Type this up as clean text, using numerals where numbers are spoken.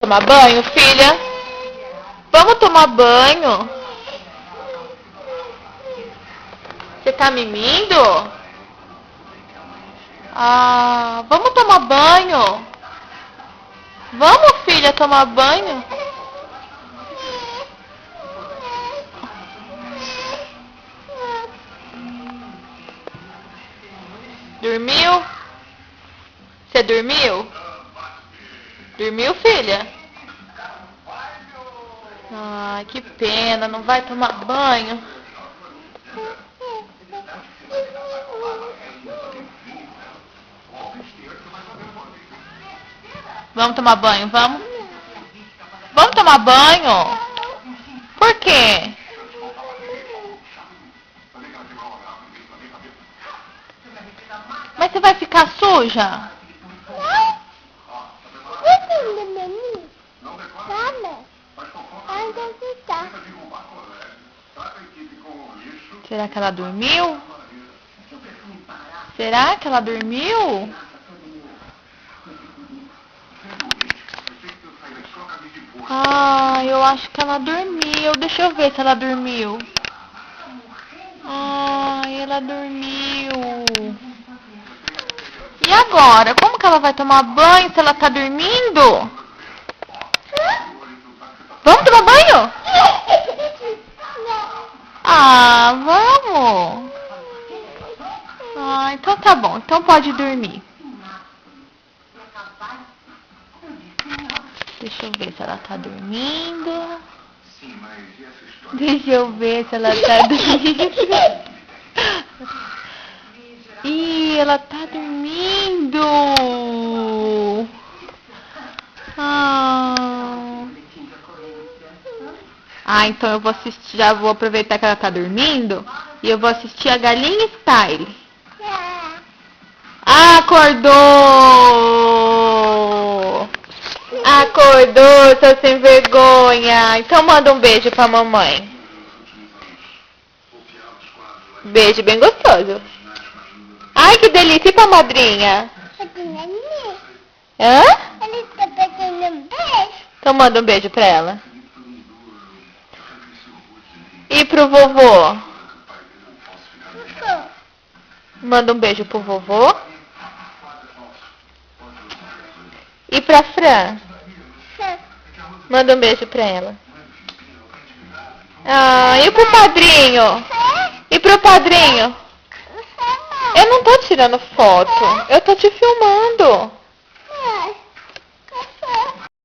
Tomar banho, filha? Vamos tomar banho? Você tá mimindo? Ah, vamos tomar banho? Vamos, filha, tomar banho? Dormiu? Você dormiu? Dormiu, filha? Ai, que pena, não vai tomar banho. Vamos tomar banho, vamos? Vamos tomar banho? Por quê? Mas você vai ficar suja? Será que ela dormiu? Será que ela dormiu? Ah, eu acho que ela dormiu. Deixa eu ver se ela dormiu. Ai, ela dormiu. E agora? Como que ela vai tomar banho se ela tá dormindo? Vamos tomar banho? Ah, vamos. Ah, então tá bom. Então pode dormir. Deixa eu ver se ela tá dormindo. Deixa eu ver se ela tá dormindo. Ih, ela tá dormindo. Então eu vou assistir, já vou aproveitar que ela tá dormindo e eu vou assistir a Galinha Style. Acordou! Acordou, seu sem vergonha. Então manda um beijo pra mamãe. Beijo bem gostoso. Ai, que delícia. E pra madrinha? Hã? Então manda um beijo pra ela. E pro vovô? Manda um beijo pro vovô. E pra Fran? Manda um beijo pra ela. Ah, e pro padrinho? E pro padrinho? Eu não tô tirando foto. Eu tô te filmando.